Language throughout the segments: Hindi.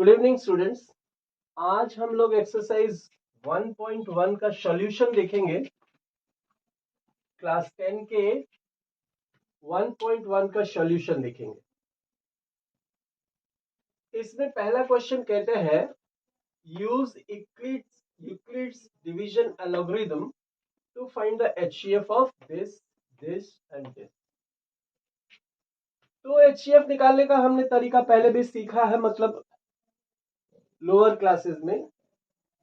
Good evening students. आज हम लोग एक्सरसाइज 1.1 का सॉल्यूशन देखेंगे। क्लास 10 के 1.1 का सॉल्यूशन देखेंगे। इसमें पहला क्वेश्चन कहते हैं use Euclid's division algorithm to find the HCF of this and this. तो एचसीएफ निकालने का हमने तरीका पहले भी सीखा है, मतलब लोअर क्लासेस में,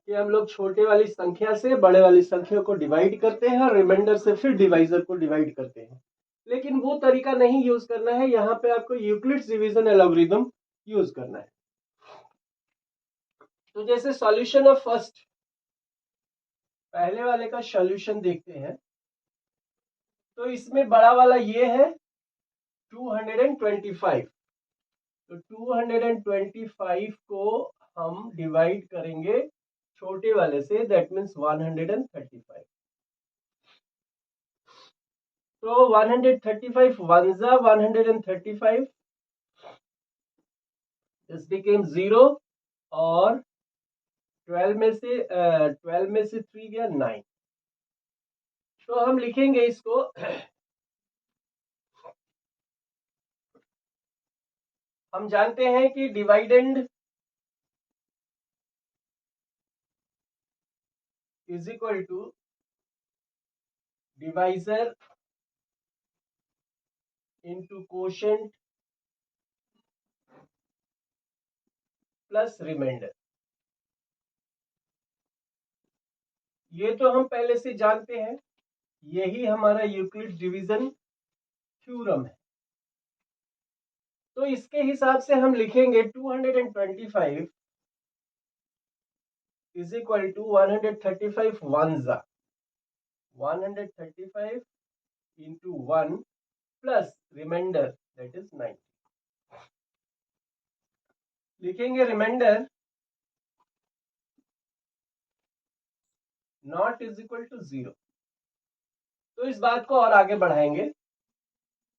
कि हम लोग छोटे वाली संख्या से बड़े वाली संख्या को डिवाइड करते हैं और रिमाइंडर से फिर डिवाइजर को डिवाइड करते हैं। लेकिन वो तरीका नहीं यूज करना है, यहाँ पे आपको यूक्लिड्स डिवीजन एल्गोरिथम यूज करना है। तो जैसे सॉल्यूशन ऑफ फर्स्ट, पहले वाले का सॉल्यूशन देखते हैं। तो इसमें बड़ा वाला ये है 225। तो 225 को हम डिवाइड करेंगे छोटे वाले से, दैट मीन्स 135। तो 135 वन जा 135, दिस बिकेम 0 और 12 में से 3 गया 9। तो हम लिखेंगे इसको हम जानते हैं कि dividend is equal to divisor into quotient plus remainder. ये तो हम पहले से जानते हैं, यही हमारा यूक्लिड डिवीजन थ्योरम है। तो इसके हिसाब से हम लिखेंगे 225 इज इक्वल टू 135 वन जा 135 into 1 plus remainder, that is 90। लिखेंगे remainder not is equal to 0। तो इस बात को और आगे बढ़ाएंगे।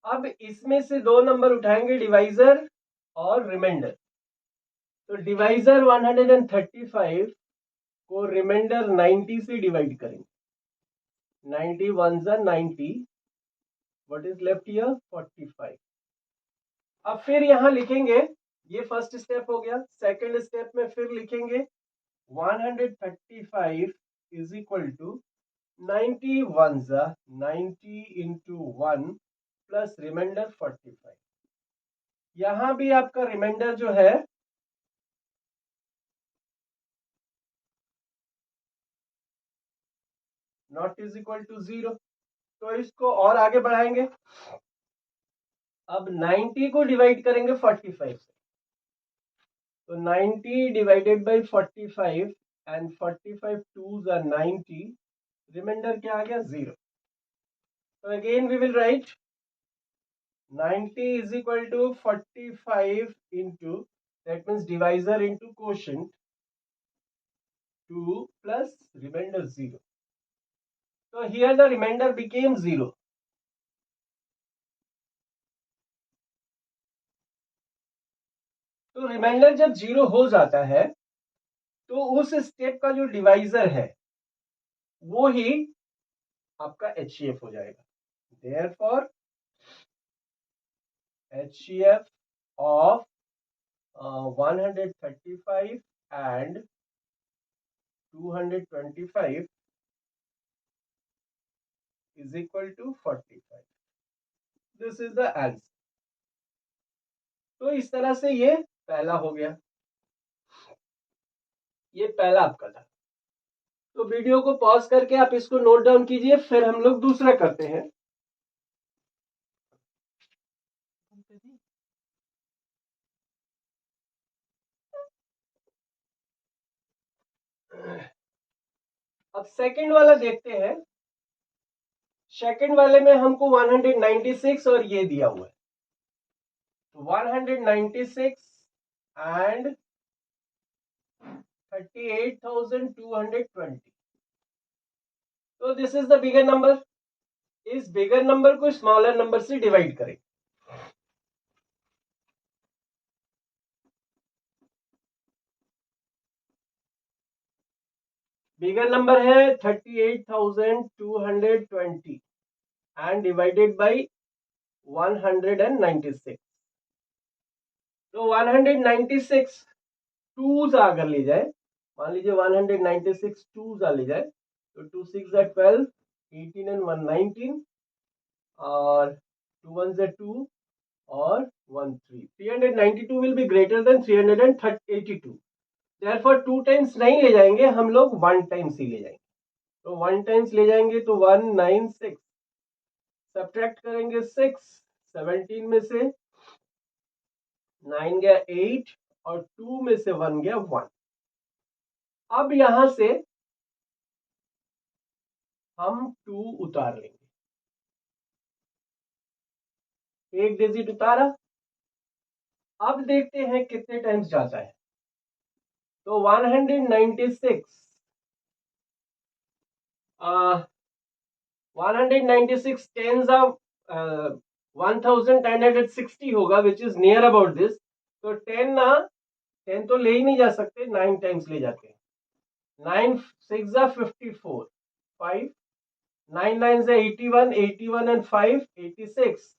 अब इसमें से दो नंबर उठाएंगे, डिवाइजर और रिमाइंडर। तो डिवाइजर 135 को रिमाइंडर 90 से डिवाइड करेंगे। 90 वन जा 90, व्हाट इज लेफ्ट हियर 45। अब फिर यहां लिखेंगे, ये फर्स्ट स्टेप हो गया। सेकंड स्टेप में फिर लिखेंगे 135 इज इक्वल टू 90 वन जा 90 इंटू 1 प्लस रिमाइंडर 45। यहां भी आपका रिमाइंडर जो है नॉट इज इक्वल टू 0। तो इसको और आगे बढ़ाएंगे। अब 90 को डिवाइड करेंगे 45 से। तो 90 डिवाइडेड बाई 45 एंड 45 टू जा 90, रिमाइंडर क्या आ गया 0। तो again we will write 90 is equal to 45 into, that means divisor into quotient 2 plus remainder 0. So here the remainder became 0. तो रिमाइंडर जब 0 हो जाता है तो उस स्टेप का जो डिवाइजर है वो ही आपका एचसीएफ हो जाएगा। Therefore HCF of 135 and 225 is equal to 45. This is the answer. तो इस तरह से ये पहला हो गया, ये पहला आपका था। तो वीडियो को पॉज करके आप इसको नोट डाउन कीजिए, फिर हम लोग दूसरा करते हैं। अब सेकंड वाला देखते हैं। सेकंड वाले में हमको 196 और ये दिया हुआ है। तो 196 एंड 38,220। तो this is the bigger number. इस बिगर नंबर को स्मॉलर नंबर से डिवाइड करें। बिगर नंबर है 38,220 एंड डिवाइडेड बाई 196। तो 196 टूज अगर ले जाए, मान लीजिए 196 टूज आ ले जाए, तो 2 6 12, 18 and 1 19, और 2 1 2 और 1 3। 392 will be greater than 382, therefore 2 times नहीं ले जाएंगे हम लोग, 1 टाइम्स ही ले जाएंगे। तो 1 टाइम्स ले जाएंगे तो 196, सब्ट्रैक्ट करेंगे 6, 17 में से 9 गया 8 और 2 में से 1 गया 1। अब यहां से हम 2 उतार लेंगे, एक डिजिट उतारा। अब देखते हैं कितने टाइम्स जाता है। तो 196 196 टेंस ऑफ 1960 होगा, which is near about this. तो 10 ना, 10 तो ले ही नहीं जा सकते, 9 टाइम्स ले जाते हैं। 9 6 54, 5 9 9 से 81, 81 and 5 86,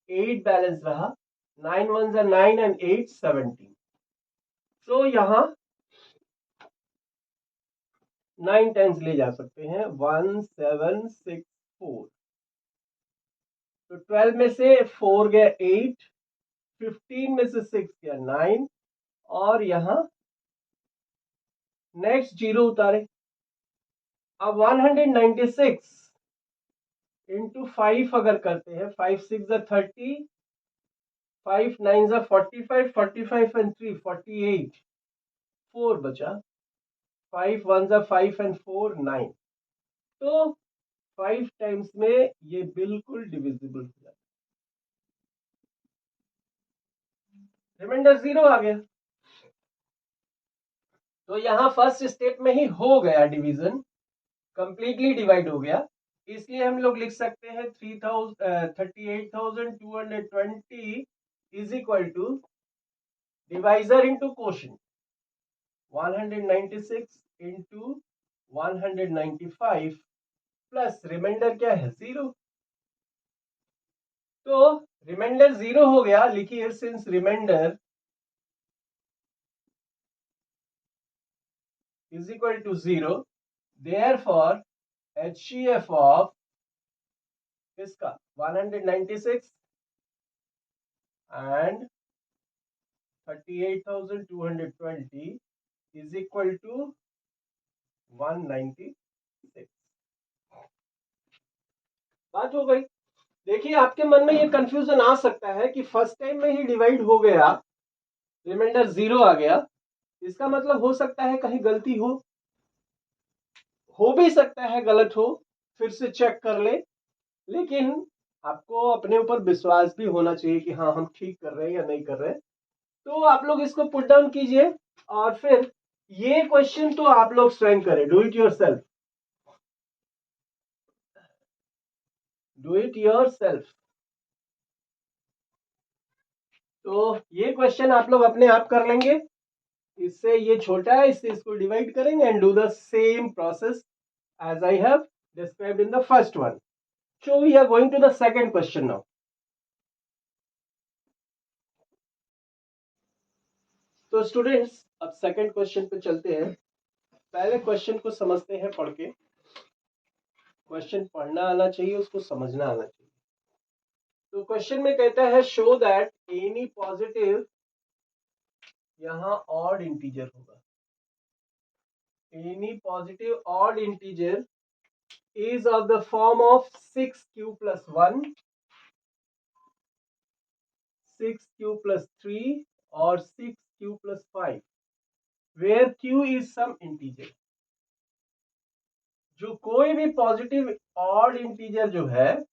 8 बैलेंस रहा, 9 1 से 9 and 8 17। तो यहां 9 टाइम्स ले जा सकते हैं, 1764। तो 12 में से 4 गया 8, 15 में से 6 गया 9, और यहां नेक्स्ट जीरो उतारे। अब 196 इंटू 5 अगर करते हैं, 5 6 30, 5 9 45, 45 and 3 48, 4 बचा, 5 1 5 and 4 9। तो 5 टाइम्स में ये बिल्कुल डिविजिबल हो जाता है, रिमाइंडर 0 आ गया। तो यहां फर्स्ट स्टेप में ही हो गया डिवीजन, कंप्लीटली डिवाइड हो गया। इसलिए हम लोग लिख सकते हैं 38,220 is equal to divisor into quotient, 196 into 195 plus remainder क्या है 0। तो रिमाइंडर 0 हो गया, लिखिए since remainder is equal to 0, therefore HCF of इसका 196 and 38,220 is equal to 196। बात हो गई। देखिए आपके मन में ये कंफ्यूजन आ सकता है कि फर्स्ट टाइम में ही डिवाइड हो गया, रिमाइंडर 0 आ गया, इसका मतलब हो सकता है कहीं गलती हो भी सकता है गलत हो, फिर से चेक कर ले। लेकिन आपको अपने ऊपर विश्वास भी होना चाहिए कि हाँ हम ठीक कर रहे हैं या नहीं कर रहे हैं। तो आप लोग इसको पुट डाउन कीजिए, और फिर ये क्वेश्चन तो आप लोग स्वयं करें, do it yourself, do it yourself. तो ये क्वेश्चन आप लोग अपने आप कर लेंगे, इससे ये छोटा है, इससे इसको डिवाइड करेंगे and do the same process as I have described in the first one. So we are going to the second question now. तो स्टूडेंट्स अब सेकंड क्वेश्चन पे चलते हैं। पहले क्वेश्चन को समझते हैं पढ़ के। क्वेश्चन पढ़ना आना चाहिए, उसको समझना आना चाहिए। तो क्वेश्चन में कहता है शो दैट एनी पॉजिटिव, यहां ऑड इंटीजर होगा, any positive odd integer is of the form of 6q plus 1, 6q plus 3 or 6q plus 5, where q is some integer। जो कोई भी पॉजिटिव ऑड इंटीजर जो है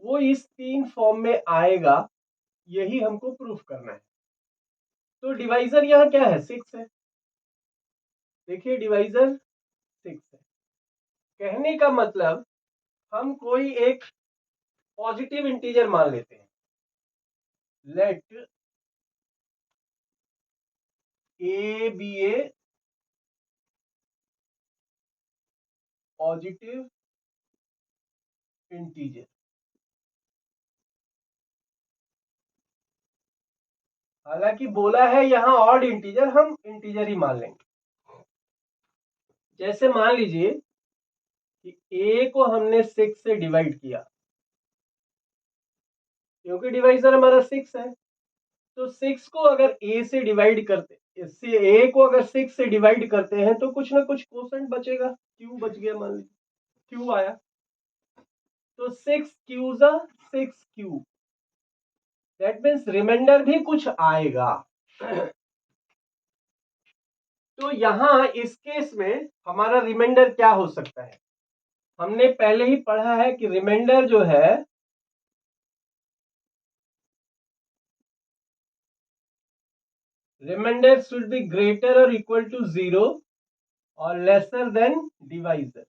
वो इस 3 फॉर्म में आएगा, यही हमको प्रूफ करना है। तो डिवाइजर यहां क्या है 6 है, देखिए डिवाइजर 6 है। कहने का मतलब हम कोई एक पॉजिटिव इंटीजर मान लेते हैं, let a be a positive integer. हालांकि बोला है यहाँ ऑड इंटीजर, हम इंटीजर ही मान लेंगे। जैसे मान लीजिए कि a को हमने 6 से डिवाइड किया, क्योंकि डिवाइजर हमारा 6 है, तो 6 को अगर a से डिवाइड करते, इससे a को अगर 6 से डिवाइड करते हैं तो कुछ ना कुछ कोसेंट बचेगा, q बच गया, मान लीजिए q आया, तो 6 क्यूजा 6q, दैट मीन्स रिमाइंडर भी कुछ आएगा। तो यहां इस केस में हमारा रिमाइंडर क्या हो सकता है, हमने पहले ही पढ़ा है कि रिमाइंडर जो है रिमाइंडर शुड बी ग्रेटर और इक्वल टू 0 और लेसर देन डिवाइजर।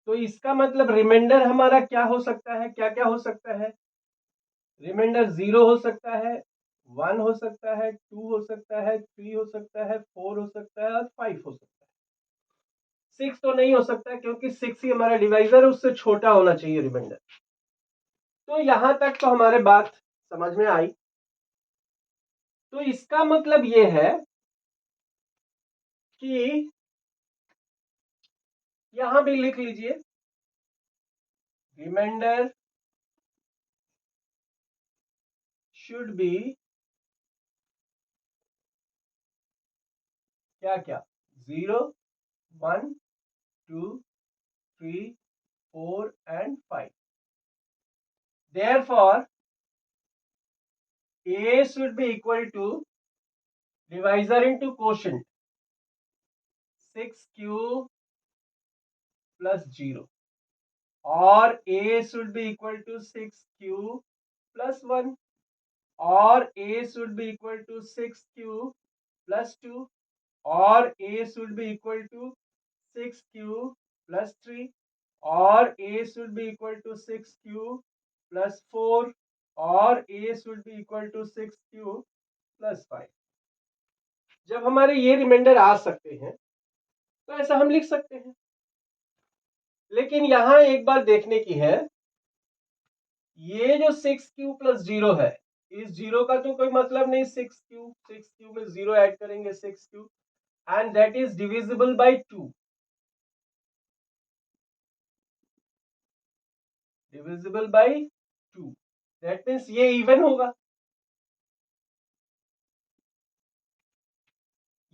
तो इसका मतलब रिमाइंडर हमारा क्या हो सकता है, क्या क्या हो सकता है, रिमाइंडर 0 हो सकता है, 1 हो सकता है, 2 हो सकता है, 3 हो सकता है, 4 हो सकता है और 5 हो सकता है। 6 तो नहीं हो सकता क्योंकि 6 ही हमारा डिवाइजर है, उससे छोटा होना चाहिए रिमाइंडर। तो यहां तक तो हमारे बात समझ में आई। तो इसका मतलब ये है कि यहां भी लिख लीजिए, रिमाइंडर शुड बी क्या क्या, 0, 1, 2, 3, 4 and 5. Therefore, A should be equal to divisor into quotient 6q plus 0, or A should be equal to 6q plus 1, or A should be equal to 6q plus 2, or A should be equal to 6q plus 3, or A should be equal to 6q plus 4, और A should be equal to 6q plus 5। जब हमारे ये रिमाइंडर आ सकते हैं तो ऐसा हम लिख सकते हैं, लेकिन यहां एक बात देखने की है, ये जो 6q plus 0 है, इस 0 का तो कोई मतलब नहीं, 6q में 0 ऐड करेंगे 6q, and that is divisible by 2, divisible by 2, that means ये इवन होगा।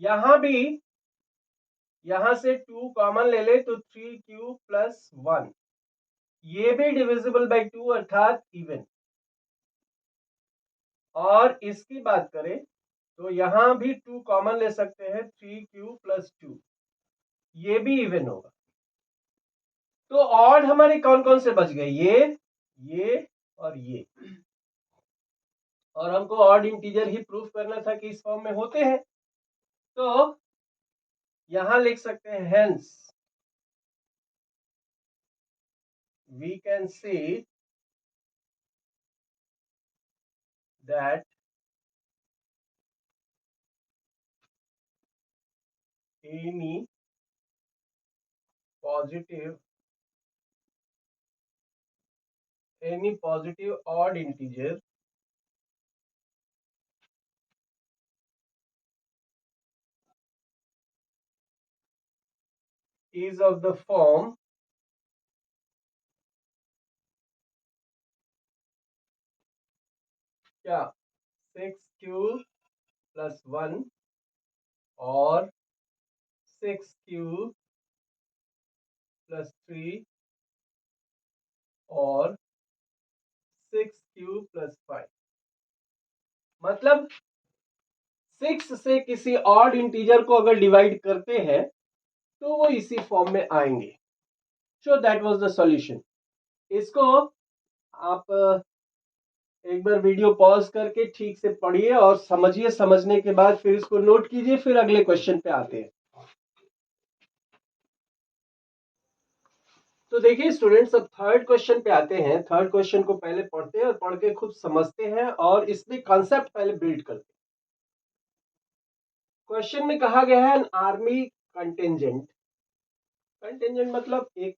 यहां भी, यहां से 2 कॉमन ले ले तो 3q plus 1, ये भी डिविजिबल बाय 2 अर्थात इवन। और इसकी बात करें तो यहां भी 2 कॉमन ले सकते हैं, 3q plus 2, ये भी इवन होगा। तो ऑड हमारे कौन कौन से बच गए, ये और ये, और हमको ऑड इंटीजर ही प्रूफ करना था कि इस फॉर्म में होते हैं। तो यहां लिख सकते हैं, hence we can see that any positive odd integer is of the form क्या, 6q plus 1 और 6q plus 3 और 6q plus 5। मतलब 6 से किसी ऑड इंटीजर को अगर डिवाइड करते हैं तो वो इसी फॉर्म में आएंगे। So that was the solution. इसको आप एक बार वीडियो पॉज करके ठीक से पढ़िए और समझिए, समझने के बाद फिर इसको नोट कीजिए, फिर अगले क्वेश्चन पे आते हैं। तो देखिए स्टूडेंट्स, अब थर्ड क्वेश्चन पे आते हैं। थर्ड क्वेश्चन को पहले पढ़ते हैं और पढ़ के खुद समझते हैं और इसमें कॉन्सेप्ट पहले बिल्ड करते हैं। क्वेश्चन में कहा गया है, एन आर्मी कंटिंजेंट, कंटिंजेंट मतलब एक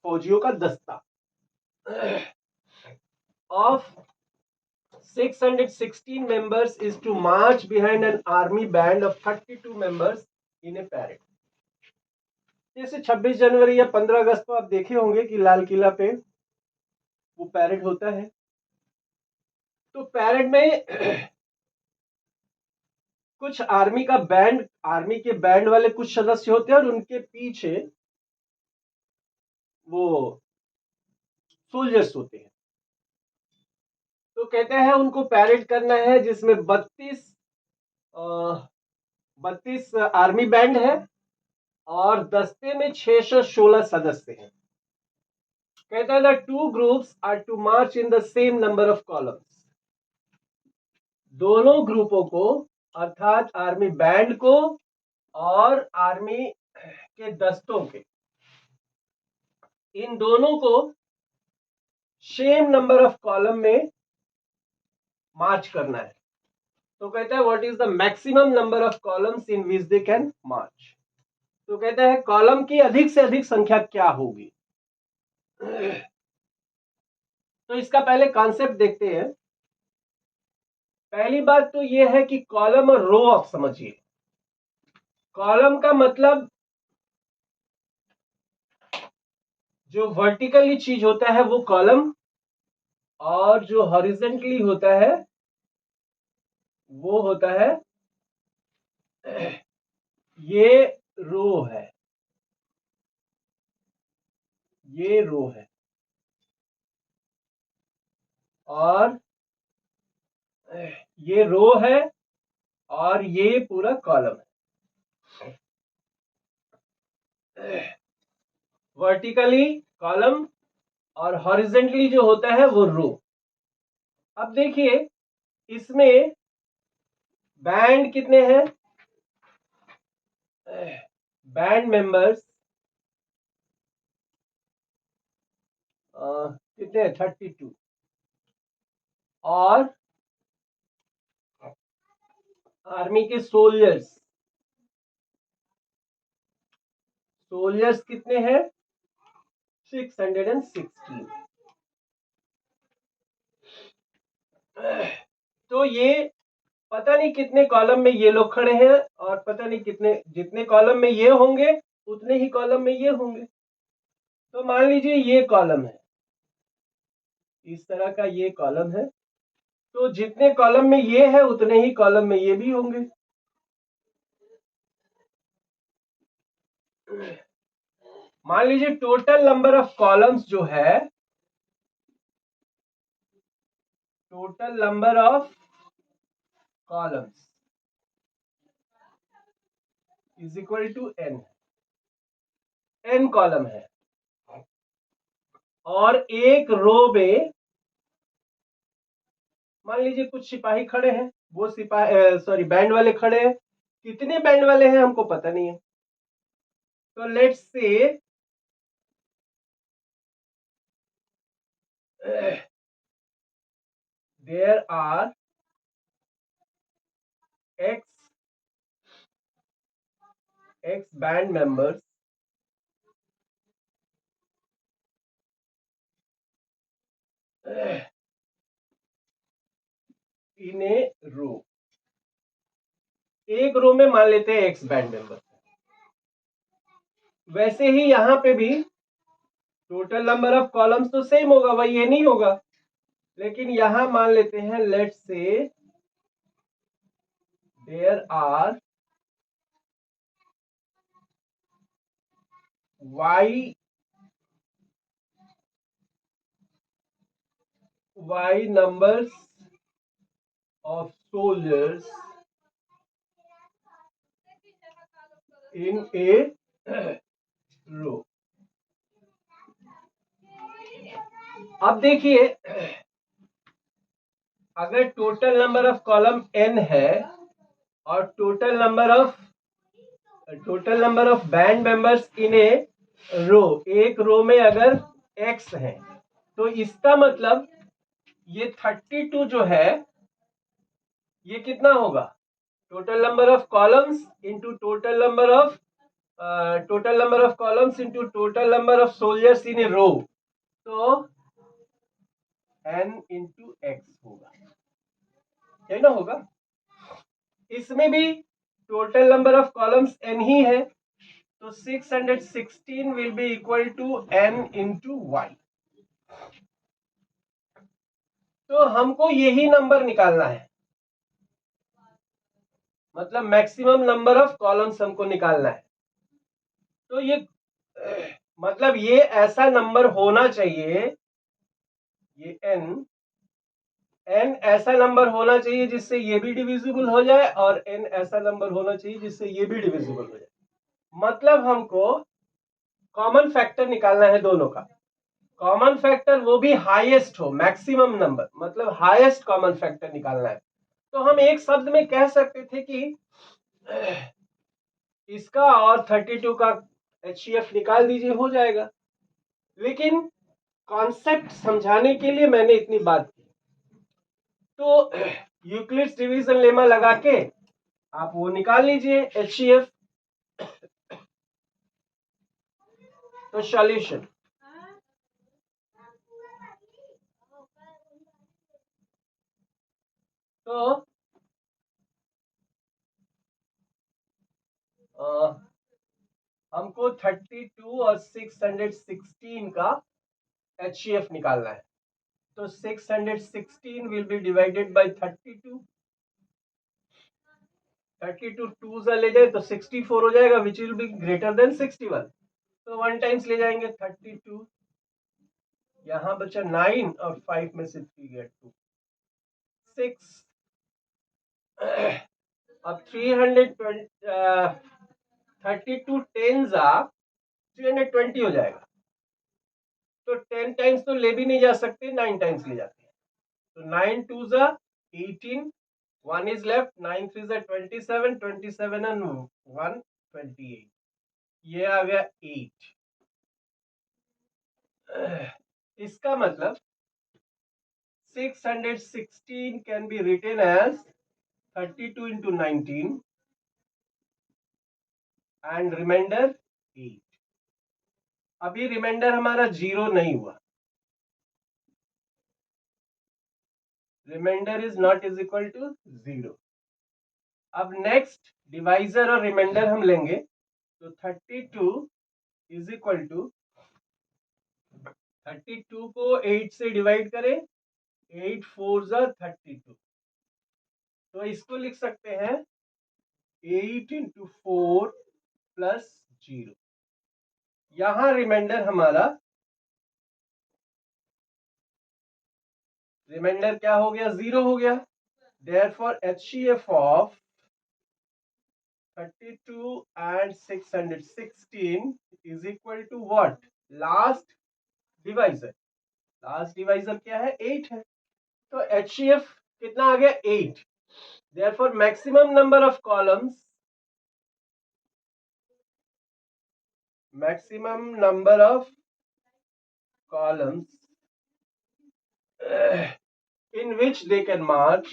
फौजियों का दस्ता of 616 members is to march behind an army band of 32 members in a parade। जैसे 26 जनवरी या 15 अगस्त को आप देखे होंगे कि लाल किला पे वो पैरेड होता है। तो पैरेड में कुछ आर्मी का बैंड, आर्मी के बैंड वाले कुछ सदस्य होते हैं और उनके पीछे वो सोल्जर्स होते हैं। तो कहते हैं उनको पैरेड करना है जिसमें 32 आर्मी बैंड है और दस्ते में 616 सदस्य हैं। कहता है the two groups are to march in the same number of columns. दोनों ग्रुपों को अर्थात आर्मी बैंड को और आर्मी के दस्तों के, इन दोनों को सेम नंबर ऑफ कॉलम में मार्च करना है। तो कहता है what is the maximum number of columns in which they can march. तो कहता है कॉलम की अधिक से अधिक संख्या क्या होगी। तो इसका पहले कॉन्सेप्ट देखते हैं। पहली बात तो यह है कि कॉलम और रो आप समझिए। कॉलम का मतलब जो वर्टिकली चीज होता है वो कॉलम, और जो हॉरिजॉन्टली होता है वो होता है, ये रो है, ये रो है, और ये रो है और ये पूरा कॉलम है। वर्टिकली कॉलम और हॉरिजॉन्टली जो होता है वो रो। अब देखिए इसमें बैंड कितने हैं, बैंड मेंबर्स कितने हैं 32, और आर्मी के सोल्जर्स, सोल्जर्स कितने हैं 616। तो ये पता नहीं कितने कॉलम में ये लोग खड़े हैं और पता नहीं कितने, जितने कॉलम में ये होंगे उतने ही कॉलम में ये होंगे। तो मान लीजिए ये कॉलम है, इस तरह का ये कॉलम है, तो जितने कॉलम में ये है उतने ही कॉलम में ये भी होंगे। मान लीजिए टोटल नंबर ऑफ कॉलम्स जो है, total number of columns is equal to n, n column है और एक रो में मान लीजिए कुछ सिपाही खड़े हैं, वो सिपाही बैंड वाले खड़े हैं। कितने बैंड वाले हैं हमको पता नहीं है। तो let's say there are x band members in a row। एक रो में मान लेते हैं x बैंड मेंबर। वैसे ही यहां पे भी टोटल नंबर ऑफ कॉलम्स तो सेम होगा, वही ये नहीं होगा, लेकिन यहां मान लेते हैं let's say there are y numbers of soldiers in a row। अब देखिए अगर total number of column n है और total number of band members in a row, एक रो में अगर x है, तो इसका मतलब ये 32 जो है ये कितना होगा, total number of columns into total number of total number of columns into total number of soldiers in a row, तो n इंटू एक्स होगा, है ना, होगा। इसमें भी total number of columns n ही है, तो 616 will be equal to n into y. तो हमको यही नंबर निकालना है, मतलब मैक्सिमम नंबर ऑफ कॉलम्स हमको निकालना है। तो ये मतलब ये ऐसा नंबर होना चाहिए, ये n ऐसा नंबर होना चाहिए जिससे ये भी डिविजिबल हो जाए, और n ऐसा नंबर होना चाहिए जिससे ये भी डिविजिबल हो जाए। मतलब हमको कॉमन फैक्टर निकालना है दोनों का। कॉमन फैक्टर वो भी हाईएस्ट हो, मैक्सिमम नंबर, मतलब हाईएस्ट कॉमन फैक्टर निकालना है। तो हम एक शब्द में कह सकते थे कि इसका और 32 का HCF निकाल दीजिए, हो जाएगा। लेकिन कॉन्सेप्ट समझाने के लिए मैंने इतनी बात की। तो यूक्लिड्स डिवीजन लेमा लगा के आप वो निकाल लीजिए HCF। तो सॉल्यूशन, तो हमको 32 और 616 का HCF निकालना है। तो 616 will be divided by 32, 32 two से ले जाए तो 64 हो जाएगा, which will be greater than 61। तो 1 टाइम्स ले जाएंगे 32, यहां बचा 9 और 5 में से 3 गया 2, 6। अब 320 32 10 320 हो जाएगा। तो 10 टाइम्स तो ले भी नहीं जा सकते, 9 टाइम्स ले जाते हैं। तो 9 2 18, 1 is left, 9 3 27, 27 and 1 28, ये आ गया 8। इसका मतलब 616 can be written as 32 into 19 and remainder 8। अभी रिमाइंडर हमारा 0 नहीं हुआ, remainder is not is equal to 0। अब नेक्स्ट डिवाइजर और रिमाइंडर हम लेंगे, तो 32 इज इक्वल टू 32 को 8 से डिवाइड करें, 8 4 32, तो इसको लिख सकते हैं 8 इंटू 4 प्लस 0। यहां रिमाइंडर हमारा, रिमाइंडर क्या हो गया, 0 हो गया। Therefore HCF of 32 and 616 is equal to what? Last divisor, last divisor क्या है, 8 है। तो HCF कितना आ गया, 8। Therefore maximum number of columns, maximum number of columns in which they can march,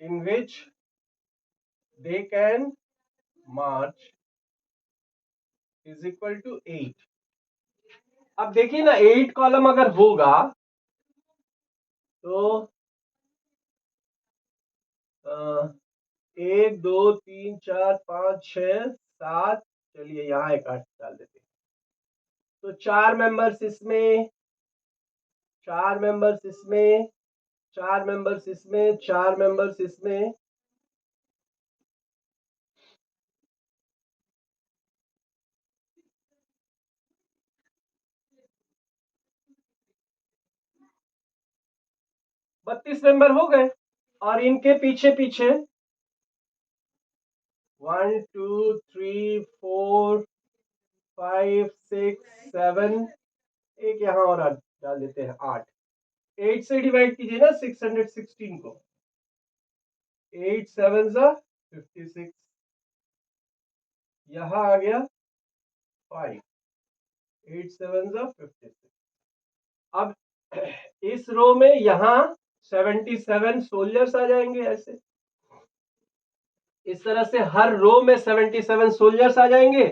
in which they can march is equal to 8। अब देखिए ना, 8 कॉलम अगर होगा तो 1 2 3 4 5 6 7, चलिए यहाँ एक 8 डाल देते हैं। तो 4 मेंबर्स इसमें, 4 मेंबर्स इसमें, 4 मेंबर्स इसमें, 4 मेंबर्स इसमें, बत्तीस मेंबर हो गए। और इनके पीछे पीछे 1 2 3 4 5 6 7, एक यहाँ और डाल देते हैं 8। 8 से डिवाइड कीजिए ना 616 को, 8 7 56, यहाँ आ गया 5, 8 7 56। अब इस रो में यहाँ 77 सोल्जर्स आ जाएंगे ऐसे। इस तरह से हर रो में 77 सोल्जर्स आ जाएंगे,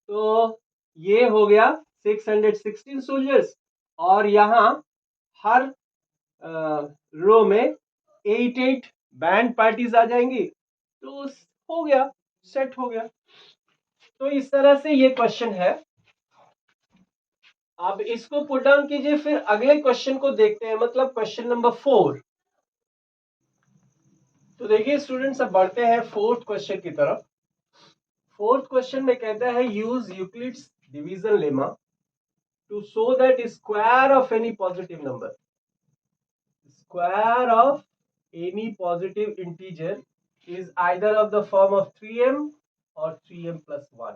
तो ये हो गया 616 सोल्जर्स, और यहाँ हर रो में 8 बैंड पार्टीज आ जाएंगी, तो हो गया, सेट हो गया। तो इस तरह से ये क्वेश्चन है। अब इसको पुट डाउन कीजिए, फिर अगले क्वेश्चन को देखते हैं, मतलब क्वेश्चन नंबर 4। तो देखिए स्टूडेंट्स, अब बढ़ते हैं फोर्थ क्वेश्चन की तरफ। फोर्थ क्वेश्चन में कहता है use Euclid's division lemma to show that square of any positive number, square of any positive integer is either of the form of 3m or 3m plus 1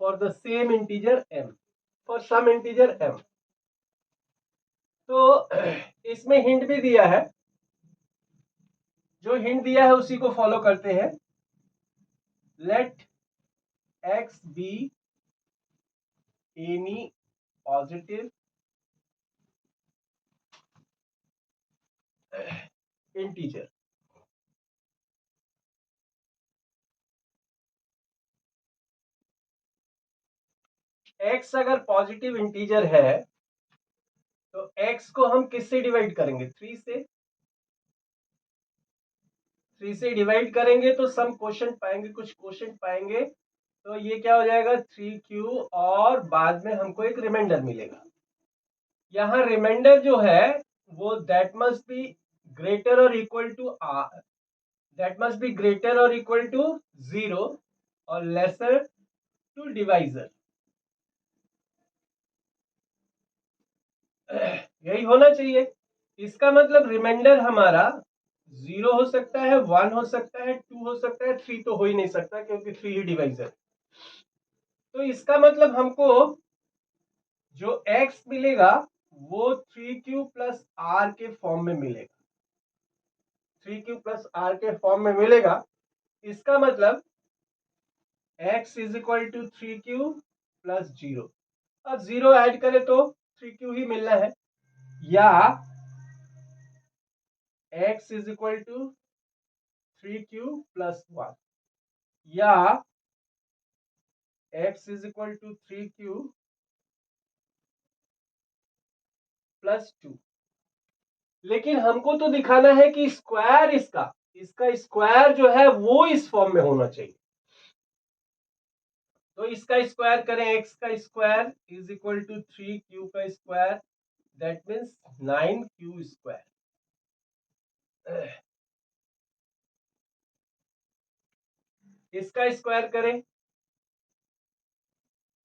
for the same integer m, for some integer m। तो इसमें हिंट भी दिया है, जो हिंट दिया है उसी को फॉलो करते हैं। Let x be any positive integer, x अगर पॉजिटिव इंटीजर है तो x को हम किससे डिवाइड करेंगे? 3 से। 3 से डिवाइड करेंगे तो सम क्वोशंट पाएंगे, कुछ क्वोशंट पाएंगे, तो ये क्या हो जाएगा 3q, और बाद में हमको एक रिमाइंडर मिलेगा। यहाँ रिमाइंडर जो है वो दैट मस्ट बी ग्रेटर और equal to r, that must be greater और इक्वल टू 0 और लेसर टू डिवाइजर, यही होना चाहिए। इसका मतलब रिमाइंडर हमारा 0 हो सकता है, 1 हो सकता है, 2 हो सकता है, 3 तो हो ही नहीं सकता क्योंकि 3 ही डिवाइजर। तो इसका मतलब हमको जो x मिलेगा वो 3q प्लस आर के फॉर्म में मिलेगा, 3q प्लस आर के फॉर्म में मिलेगा। इसका मतलब x is equal to 3q plus 0। अब 0 ऐड करें तो 3q ही मिलना है, या x is equal to 3q plus 1, या x is equal to 3q plus 2। लेकिन हमको तो दिखाना है कि स्क्वायर इसका स्क्वायर जो है वो इस फॉर्म में होना चाहिए। तो इसका स्क्वायर करें, x का square is equal to 3q का square, that means 9q square. इसका स्क्वायर करें,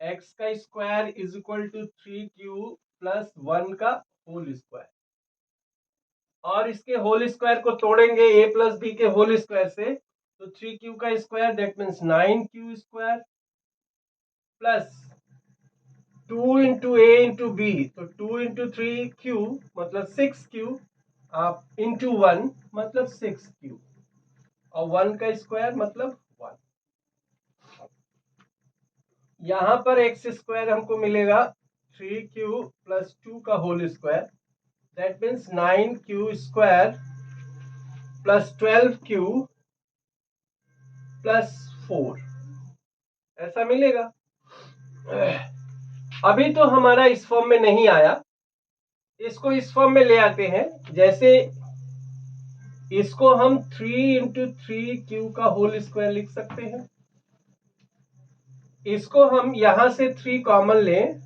x का square is equal to 3q plus 1 का होल स्क्वायर, और इसके होल स्क्वायर को तोड़ेंगे a प्लस बी के होल स्क्वायर से, तो 3q का square that means 9q square plus 2 into a into b, तो 2 इंटू 3q मतलब 6q, आप इंटू 1 मतलब 6q, और 1 का स्क्वायर मतलब 1। यहां पर एक्स स्क्वायर हमको मिलेगा 3q प्लस 2 का whole square, that means 9q square plus 12q plus 4, ऐसा मिलेगा। अभी तो हमारा इस फॉर्म में नहीं आया, इसको इस फॉर्म में ले आते हैं। जैसे इसको हम 3 इंटू 3q का होल स्क्वायर लिख सकते हैं, इसको हम यहां से 3 कॉमन लें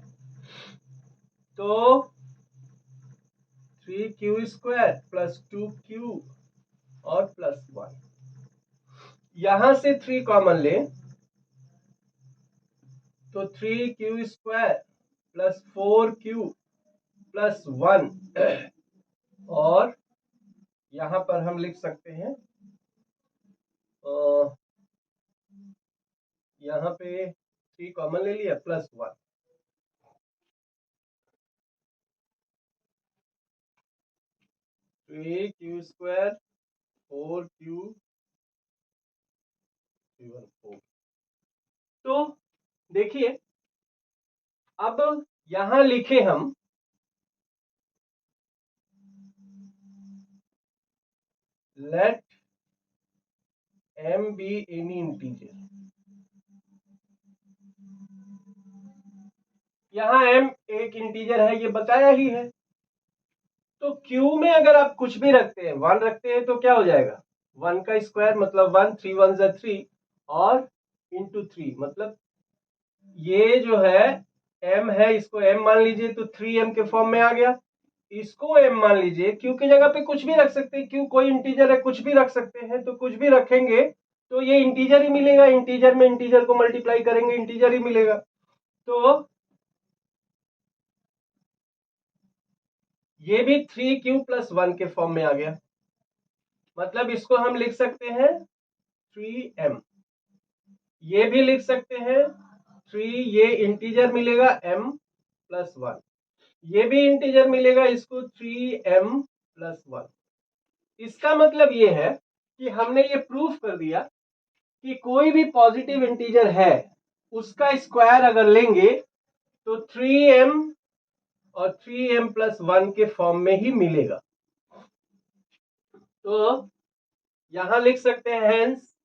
तो 3q स्क्वायर प्लस 2q और प्लस 1, यहां से 3 कॉमन लें तो 3q square plus 4q plus 1, और यहां पर हम लिख सकते हैं यहां पे 3 कॉमन ले लिया प्लस 1, तो 3q स्क्वायर 4q 4। तो देखिए अब यहां लिखे हम let m be any integer। यहां m एक इंटीजर है, ये बताया ही है। तो q में अगर आप कुछ भी रखते हैं, 1 रखते हैं तो क्या हो जाएगा, 1 का स्क्वायर मतलब 1, 3 1 जा 3 और इंटू 3 मतलब ये जो है m है, इसको m मान लीजिए तो 3m के फॉर्म में आ गया। इसको m मान लीजिए, q की जगह पे कुछ भी रख सकते हैं, q कोई इंटीजर है, कुछ भी रख सकते हैं, तो कुछ भी रखेंगे तो ये इंटीजर ही मिलेगा, इंटीजर में इंटीजर को मल्टीप्लाई करेंगे इंटीजर ही मिलेगा। तो ये भी 3q प्लस 1 के फॉर्म में आ गया, मतलब इसको हम लिख सकते हैं 3m। ये भी लिख सकते हैं 3, ये इंटीजर मिलेगा m प्लस 1, ये भी इंटीजर मिलेगा इसको 3m प्लस 1। इसका मतलब ये है कि हमने ये प्रूफ कर दिया कि कोई भी पॉजिटिव इंटीजर है उसका स्क्वायर अगर लेंगे तो 3m और 3m प्लस 1 के फॉर्म में ही मिलेगा। तो यहां लिख सकते हैं hence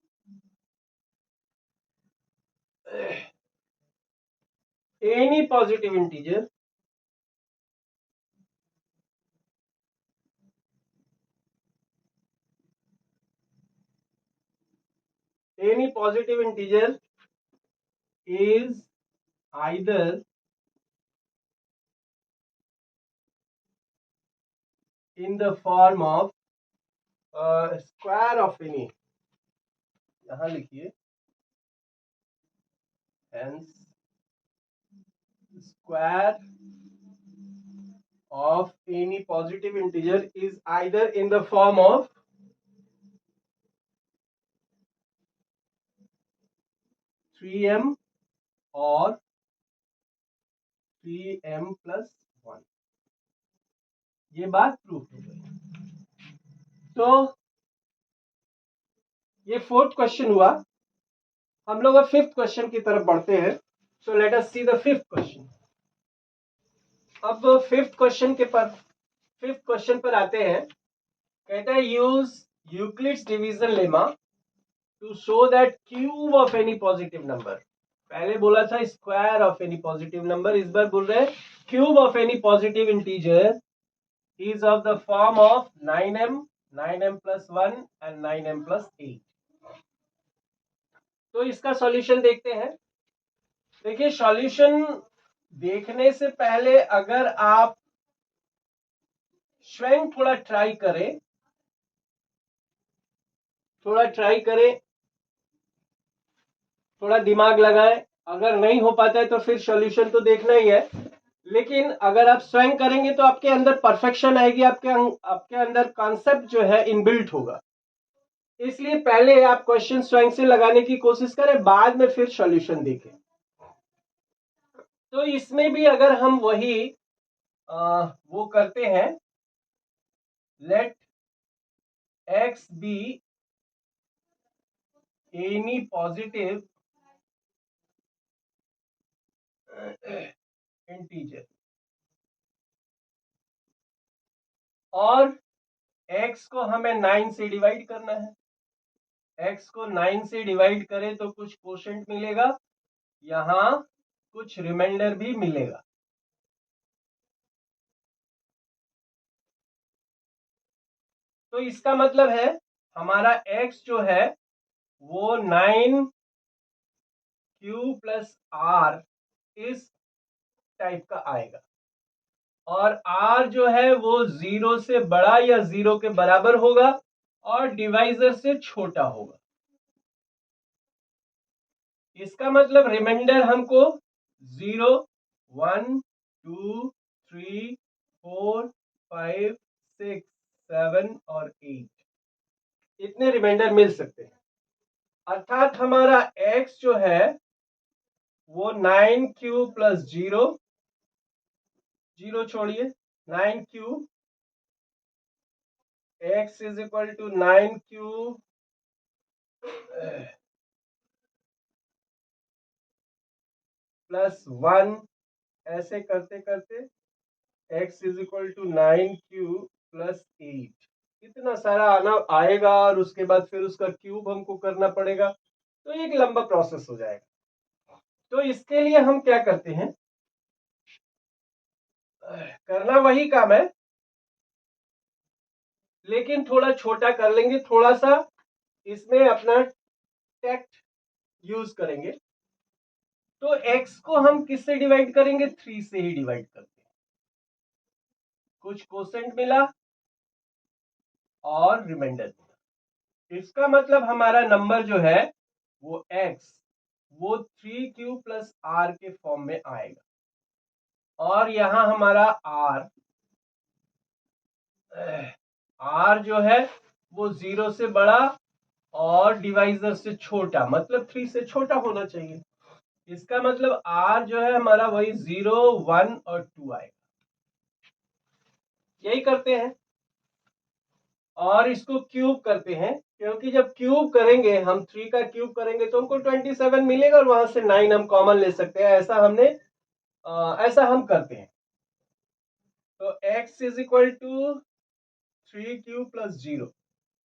any positive integer is either in the form of square of any, यहां लिखिए hence square of any positive integer is either in the form of 3m और 3m प्लस 1। ये बात प्रूफ हो गई। तो ये 4th क्वेश्चन हुआ। हम लोग अब 5th क्वेश्चन की तरफ बढ़ते हैं। So let us see the 5th question. अब 5th क्वेश्चन पर आते हैं। कहता है use Euclid's division lemma to show that cube of any positive number. पहले बोला था square of any positive number, इस बार बोल रहे हैं cube of any positive integer is of the form of 9m, 9m plus 1 and 9m plus 8। तो इसका सॉल्यूशन देखते हैं। देखिए सॉल्यूशन देखने से पहले अगर आप स्वयं थोड़ा ट्राई करें, थोड़ा दिमाग लगाएं। अगर नहीं हो पाता है तो फिर सॉल्यूशन तो देखना ही है, लेकिन अगर आप स्वयं करेंगे तो आपके अंदर परफेक्शन आएगी, आपके अंदर कॉन्सेप्ट जो है इनबिल्ट होगा। इसलिए पहले आप क्वेश्चन स्वयं से लगाने की कोशिश करें, बाद में फिर सॉल्यूशन देखें। तो इसमें भी अगर हम वही वो करते हैं, let x be any positive integer और x को हमें 9 से डिवाइड करना है। x को 9 से डिवाइड करें तो कुछ कोशेंट मिलेगा, यहां कुछ रिमाइंडर भी मिलेगा। तो इसका मतलब है हमारा x जो है वो 9q प्लस r इस टाइप का आएगा, और r जो है वो 0 से बड़ा या 0 के बराबर होगा और डिवाइजर से छोटा होगा। इसका मतलब रिमाइंडर हमको 0, 1, 2, 3, 4, 5, 6, 7 और 8 इतने रिमाइंडर मिल सकते हैं। अर्थात हमारा x जो है वो 9q प्लस 0, 0 छोड़िए, 9q, x is equal to 9q plus 1, ऐसे करते करते x is equal to 9q plus 8। इतना सारा आना आएगा और उसके बाद फिर उसका क्यूब हमको करना पड़ेगा, तो एक लंबा प्रोसेस हो जाएगा। तो इसके लिए हम क्या करते हैं, करना वही काम है लेकिन थोड़ा छोटा कर लेंगे, थोड़ा सा इसमें अपना टैक्ट यूज करेंगे। तो x को हम किससे डिवाइड करेंगे, 3 से ही डिवाइड करते हैं। कुछ कोसेंट मिला और रिमाइंडर मिला, इसका मतलब हमारा नंबर जो है वो x वो 3q प्लस r के फॉर्म में आएगा। और यहां हमारा r जो है वो 0 से बड़ा और डिवाइजर से छोटा, मतलब 3 से छोटा होना चाहिए। इसका मतलब r जो है हमारा वही 0, 1 और 2 आएगा। यही करते हैं और इसको क्यूब करते हैं, क्योंकि जब क्यूब करेंगे हम 3 का क्यूब करेंगे तो हमको 27 मिलेगा और वहां से 9 हम कॉमन ले सकते हैं। ऐसा हम करते हैं। तो x is equal to 3q plus 0,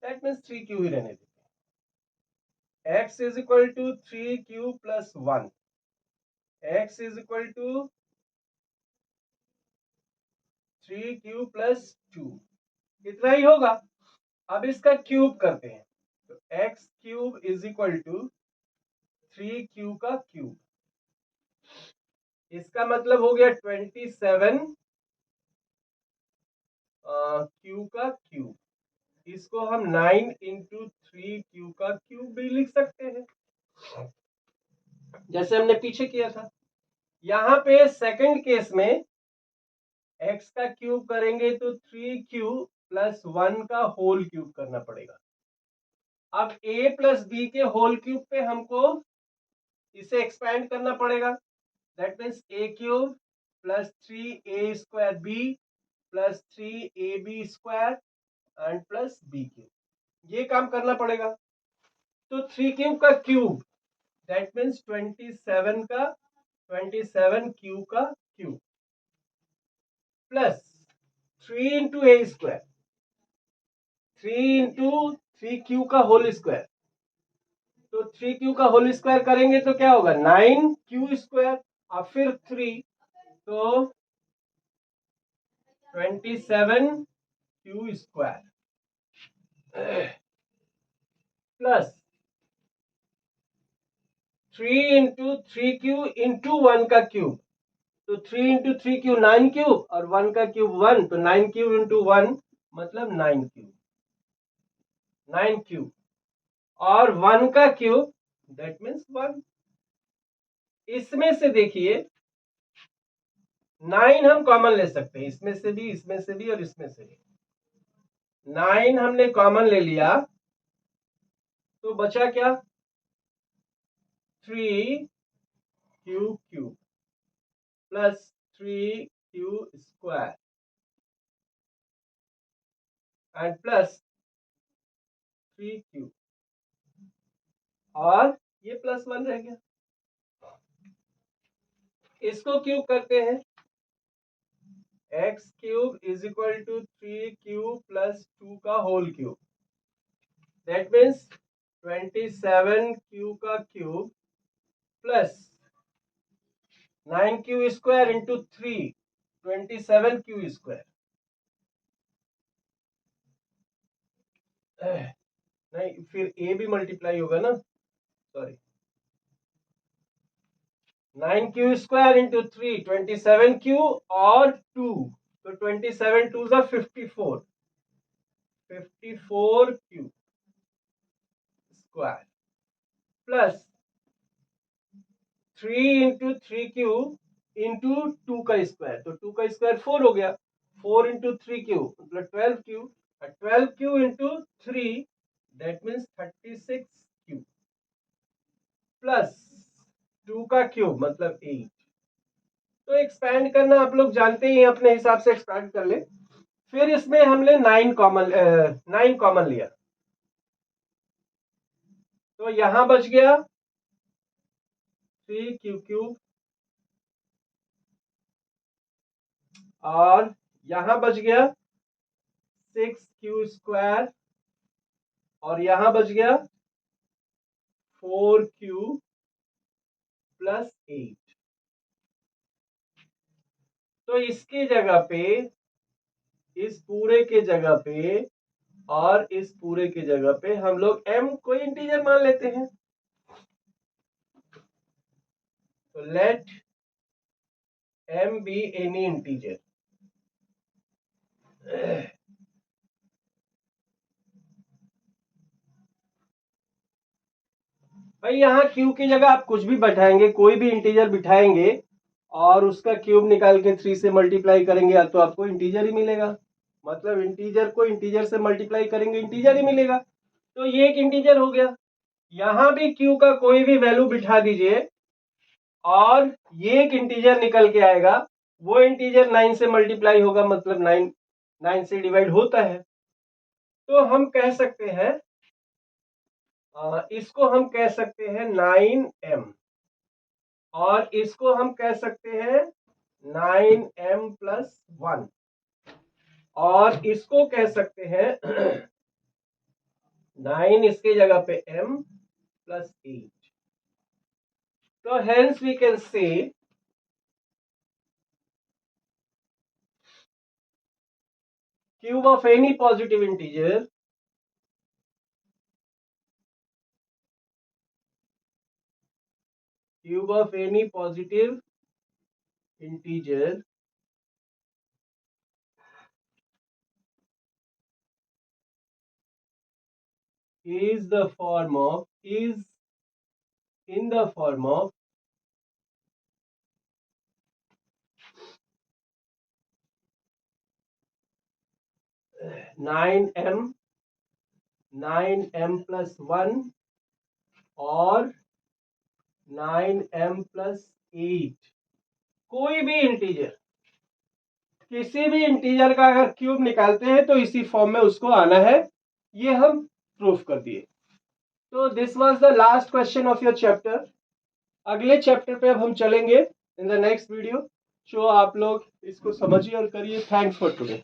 that means 3q ही रहने देते हैं। x is equal to 3q plus 1, x is equal to 3q plus 2, इतना ही होगा। अब इसका क्यूब करते हैं, तो x cube is equal to 3q का क्यूब, इसका मतलब हो गया 27 q का क्यूब। इसको हम 9 इंटू 3q का क्यूब भी लिख सकते हैं, जैसे हमने पीछे किया था। यहाँ पे सेकंड केस में x का क्यूब करेंगे तो 3q प्लस 1 का होल क्यूब करना पड़ेगा। अब a प्लस बी के होल क्यूब पे हमको इसे एक्सपैंड करना पड़ेगा, that means a cube plus 3a square b plus 3ab square and plus b cube, ये काम करना पड़ेगा। तो 3 क्यूब का क्यूब दैट मीन्स 27 क्यूब का क्यूब प्लस 3 इंटू ए स्क्वायर, 3 इंटू 3q का होल स्क्वायर। तो 3q का होल स्क्वायर करेंगे तो क्या होगा, 9q स्क्वायर और फिर 3, तो 27q square plus 3 into 3q into 1 का क्यूब। तो 3 इंटू 3q 9 क्यूब और 1 का क्यूब 1, तो 9 क्यूब इंटू 1 मतलब 9 क्यूब, 9 क्यूब और 1 का क्यूब दैट मीन्स 1। इसमें से देखिए 9 हम कॉमन ले सकते हैं, इसमें से भी, इसमें से भी और इसमें से भी। 9 हमने कॉमन ले लिया तो बचा क्या, 3q cube plus 3q square and plus 3q, और ये प्लस 1 रह गया। इसको क्यूब करते हैं, x cube is equal to 3q plus 2 का whole cube, that means 27q का cube plus 9q square into 3, 27q square. नहीं, फिर a भी मल्टीप्लाई होगा ना, sorry, 9q square into 3, 27q और 2, तो 27 2 जा 54, 54q square plus 3 into 3q into 2 का स्क्वायर, तो 2 का स्क्वायर 4 हो गया, 4 इंटू 3q मतलब 12q, 12q into 3 that means 36q plus 2 का क्यूब मतलब 8। तो एक्सपैंड करना आप लोग जानते ही हैं, अपने हिसाब से एक्सपैंड कर ले। फिर इसमें हमने 9 कॉमन लिया, तो यहां बच गया 3q क्यूब और यहां बच गया 6q² और यहां बच गया 4q + 8। तो इसकी जगह पे, इस पूरे के जगह पे और इस पूरे की जगह पे हम लोग m कोई इंटीजर मान लेते हैं। तो let m be any integer. भाई यहाँ q की जगह आप कुछ भी बैठाएंगे, कोई भी इंटीजर बिठाएंगे और उसका क्यूब निकाल के 3 से मल्टीप्लाई करेंगे तो आपको इंटीजर ही मिलेगा। मतलब इंटीजर को इंटीजर से मल्टीप्लाई करेंगे, इंटीजर ही मिलेगा। तो ये एक इंटीजर हो गया। यहां भी q का कोई भी वैल्यू बिठा दीजिए और ये एक इंटीजर निकल के आएगा। वो इंटीजर 9 से मल्टीप्लाई होगा, मतलब 9 से डिवाइड होता है। तो हम कह सकते हैं, इसको हम कह सकते हैं 9m और इसको हम कह सकते हैं 9m + 1 और इसको कह सकते हैं 9 इसके जगह पे m + 8। तो hence we can say cube of any positive integer is in the form of 9m + 1 और 9m + 8। कोई भी इंटीजर, किसी भी इंटीजर का अगर क्यूब निकालते हैं तो इसी फॉर्म में उसको आना है। ये हम प्रूफ कर दिए। तो this was the last question of your chapter. अगले चैप्टर पे अब हम चलेंगे इन द नेक्स्ट वीडियो। जो आप लोग इसको समझिए और करिए। Thanks for today.